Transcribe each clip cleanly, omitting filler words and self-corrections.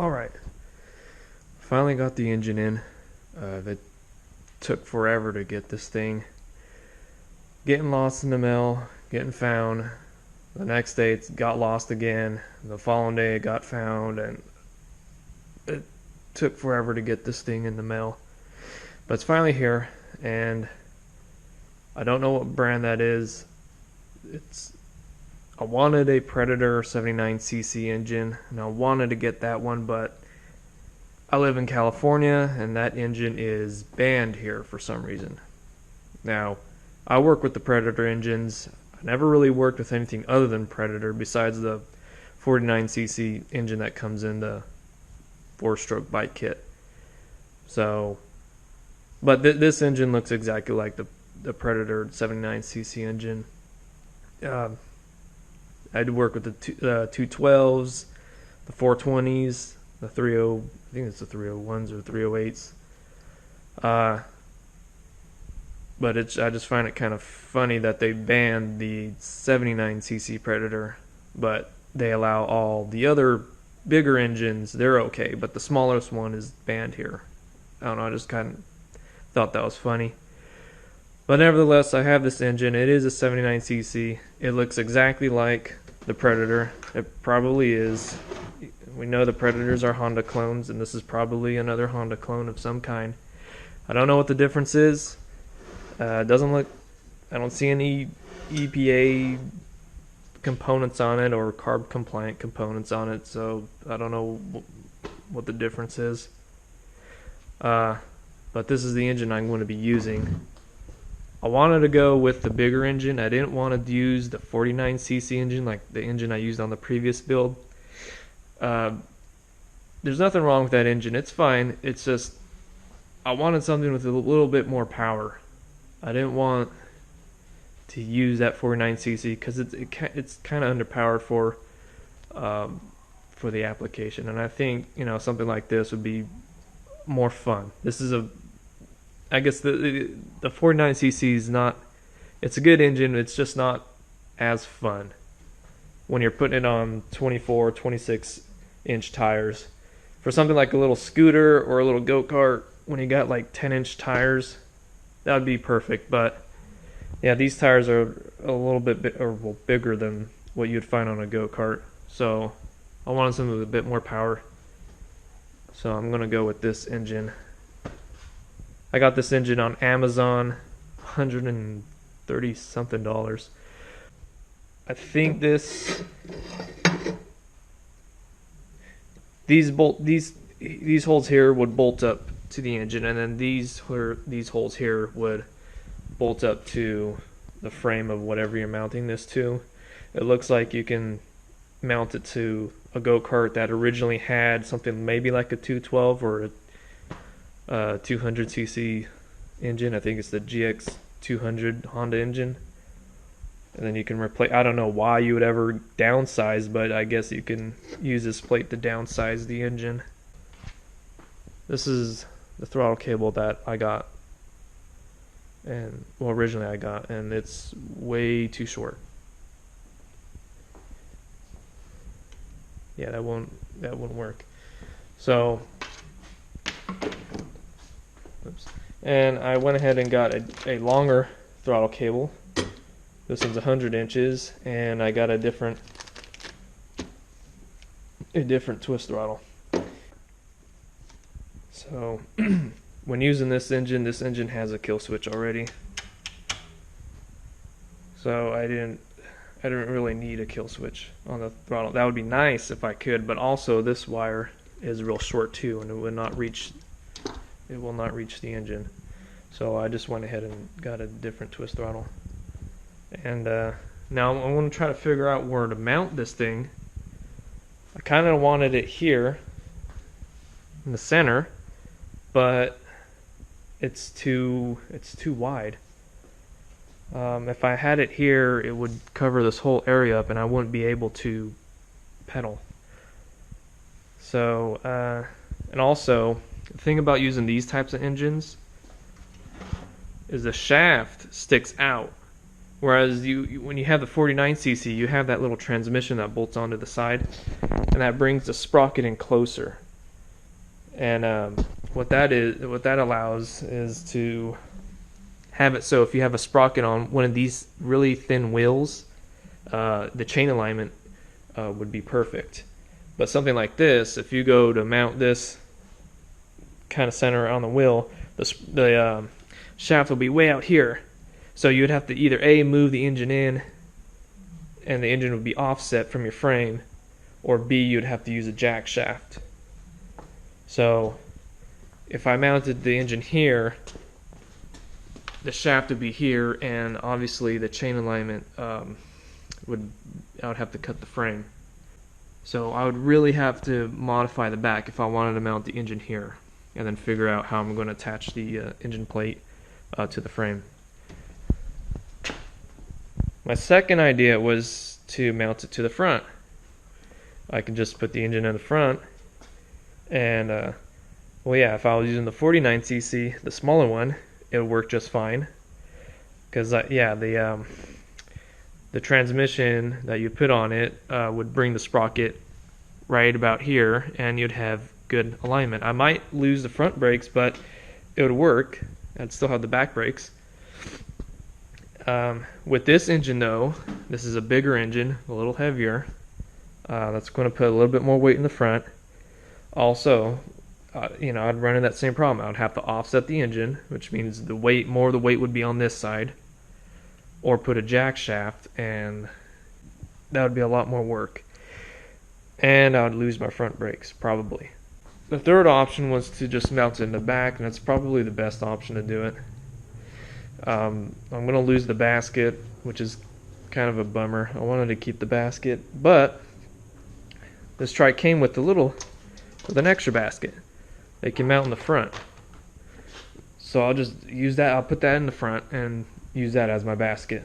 Alright, finally got the engine in. It took forever to get this thing. Getting lost in the mail, getting found. The next day it got lost again. The following day it got found, and it took forever to get this thing in the mail. But it's finally here, and I don't know what brand that is. I wanted a Predator 79cc engine, and I wanted to get that one, but I live in California, and that engine is banned here for some reason. Now, I work with the Predator engines. I never really worked with anything other than Predator besides the 49cc engine that comes in the 4-stroke bike kit. So, but this engine looks exactly like the Predator 79cc engine. I did work with the 212s, the 420s, the 30. I think it's the 301s or 308s. But I just find it kind of funny that they banned the 79cc Predator, but they allow all the other bigger engines. They're okay, but the smallest one is banned here. I don't know. I just kind of thought that was funny. But nevertheless, I have this engine. It is a 79cc. It looks exactly like the Predator. It probably is. We know the Predators are Honda clones, and this is probably another Honda clone of some kind. I don't know what the difference is. Doesn't look. I don't see any EPA components on it or carb compliant components on it, so I don't know what the difference is. But this is the engine I'm going to be using. I wanted to go with the bigger engine. I didn't want to use the 49cc engine like the engine I used on the previous build. There's nothing wrong with that engine. It's fine. It's just I wanted something with a little bit more power. I didn't want to use that 49cc because it's kind of underpowered for the application, and I think something like this would be more fun. This is I guess the 49cc is not. It's a good engine. It's just not as fun when you're putting it on 24, 26-inch tires. For something like a little scooter or a little go-kart, when you got like 10-inch tires, that would be perfect. But yeah, these tires are a little bit bigger than what you'd find on a go-kart. So I wanted something with a bit more power. So I'm going to go with this engine. I got this engine on Amazon, $130 something. I think these holes here would bolt up to the engine, and then these holes here would bolt up to the frame of whatever you're mounting this to. It looks like you can mount it to a go-kart that originally had something maybe like a 212 or a 200cc engine. I think it's the GX 200 Honda engine. And then you can replace. I don't know why you would ever downsize, but I guess you can use this plate to downsize the engine. This is the throttle cable that I got, and originally I got, and it's way too short. Yeah, that won't work. So, oops. And I went ahead and got a longer throttle cable. This one's 100 inches, and I got a different twist throttle. So when using this engine has a kill switch already. So I didn't really need a kill switch on the throttle. That would be nice if I could, but also this wire is real short too, and it will not reach the engine. So I just went ahead and got a different twist throttle. And now I'm going to try to figure out where to mount this thing. I kind of wanted it here in the center, but it's too wide. If I had it here, it would cover this whole area up, and I wouldn't be able to pedal. So, and also, the thing about using these types of engines is the shaft sticks out. Whereas when you have the 49cc, you have that little transmission that bolts onto the side, and that brings the sprocket in closer. And what that allows is to have it so if you have a sprocket on one of these really thin wheels, the chain alignment would be perfect. But something like this, if you go to mount this kind of center on the wheel, the shaft will be way out here. So you would have to either A, move the engine in, and the engine would be offset from your frame, or B, you'd have to use a jack shaft. So if I mounted the engine here, the shaft would be here, and obviously the chain alignment I would have to cut the frame. So I would really have to modify the back if I wanted to mount the engine here, and then figure out how I'm going to attach the engine plate to the frame. My second idea was to mount it to the front. I can just put the engine in the front, and well, yeah, if I was using the 49cc, the smaller one, it would work just fine. Because yeah, the transmission that you put on it would bring the sprocket right about here, and you'd have good alignment. I might lose the front brakes, but it would work. I'd still have the back brakes. With this engine though, this is a bigger engine, a little heavier. That's going to put a little bit more weight in the front. Also, I'd run into that same problem. I would have to offset the engine, which means more of the weight would be on this side, or put a jack shaft, and that would be a lot more work. And I would lose my front brakes, probably. The third option was to just mount it in the back, and that's probably the best option to do it. I'm going to lose the basket, which is kind of a bummer. I wanted to keep the basket, but this Trike came with an extra basket. They can mount in the front. So I'll just use that. I'll put that in the front and use that as my basket.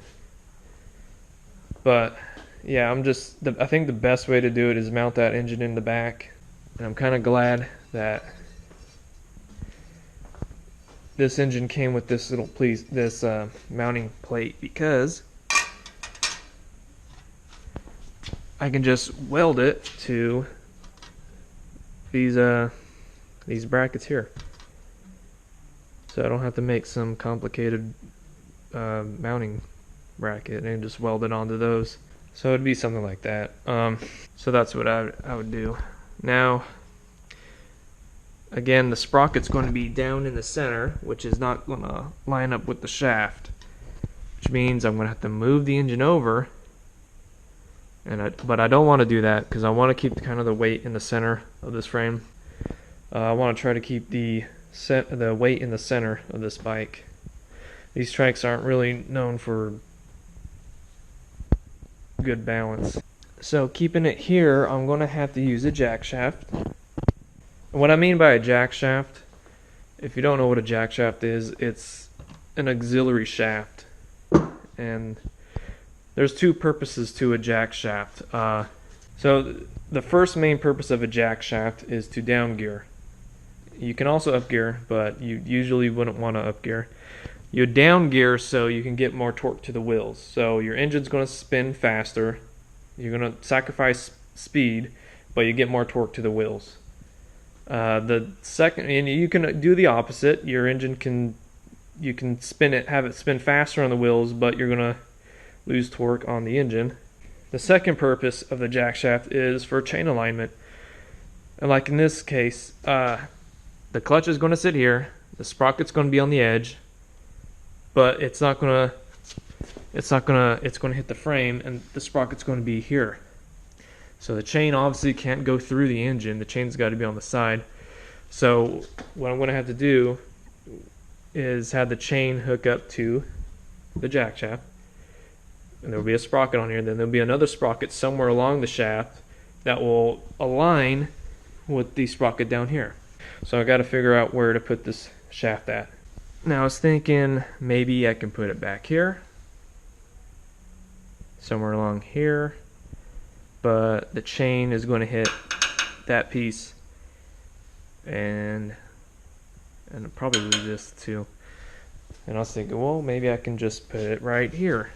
But yeah, I think the best way to do it is mount that engine in the back. And I'm kind of glad that this engine came with this mounting plate, because I can just weld it to these brackets here, so I don't have to make some complicated mounting bracket and just weld it onto those. So it'd be something like that. So that's what I would do. Now, again, the sprocket's going to be down in the center, which is not going to line up with the shaft, which means I'm going to have to move the engine over. But I don't want to do that, because I want to keep kind of the weight in the center of this frame. I want to try to keep the weight in the center of this bike. These Trikes aren't really known for good balance. So keeping it here, I'm going to have to use a jack shaft. What I mean by a jack shaft, if you don't know what a jack shaft is, it's an auxiliary shaft. And there's two purposes to a jack shaft. So the first main purpose of a jack shaft is to down gear. You can also up gear, but you usually wouldn't want to up gear. You down gear so you can get more torque to the wheels. So your engine's going to spin faster. You're going to sacrifice speed, but you get more torque to the wheels. The second, and you can do the opposite. Your engine you can have it spin faster on the wheels, but you're going to lose torque on the engine. The second purpose of the jack shaft is for chain alignment. And like in this case, the clutch is going to sit here, the sprocket's going to be on the edge, but it's going to hit the frame, and the sprocket's going to be here. So the chain obviously can't go through the engine. The chain's got to be on the side. So what I'm going to have to do is have the chain hook up to the jack shaft, and there'll be a sprocket on here. Then there'll be another sprocket somewhere along the shaft that will align with the sprocket down here. So I got to figure out where to put this shaft at. Now I was thinking maybe I can put it back here, somewhere along here, but the chain is going to hit that piece, and I'll probably lose this too. And I was thinking, well, maybe I can just put it right here.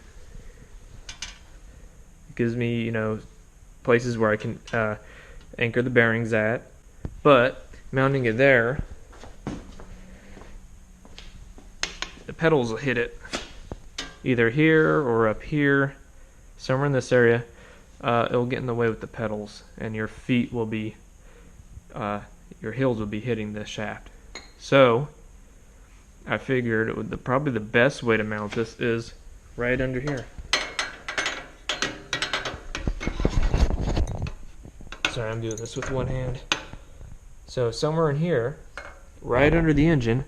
It gives me, places where I can anchor the bearings at. But mounting it there, the pedals will hit it either here or up here, somewhere in this area. It'll get in the way with the pedals, and your feet will be, your heels will be hitting the shaft. So I figured probably the best way to mount this is right under here. Sorry, I'm doing this with one hand. So somewhere in here, right under the engine,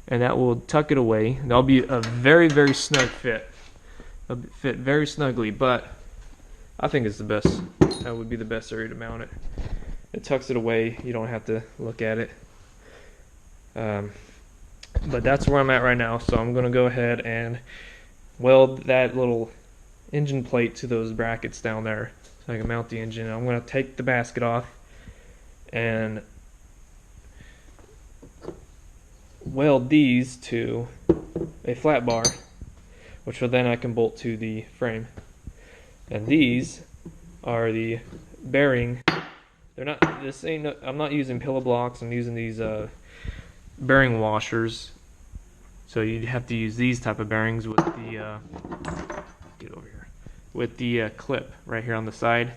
and that will tuck it away. That'll be a very, very snug fit. It'll fit very snugly, but I think it's the best. That would be the best area to mount it. It tucks it away. You don't have to look at it. But that's where I'm at right now. So I'm going to go ahead and weld that little engine plate to those brackets down there so I can mount the engine. I'm going to take the basket off and weld these to a flat bar, which will then I can bolt to the frame. And these are the bearing. They're not. This ain't. I'm not using pillow blocks. I'm using these bearing washers. So you'd have to use these type of bearings with the get over here with the clip right here on the side,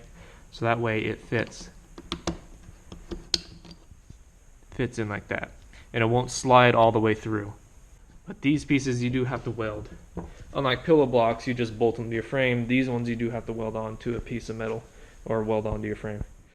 so that way it fits in like that, and it won't slide all the way through. But these pieces you do have to weld. Unlike pillow blocks, you just bolt them to your frame. These ones you do have to weld onto a piece of metal or weld onto your frame.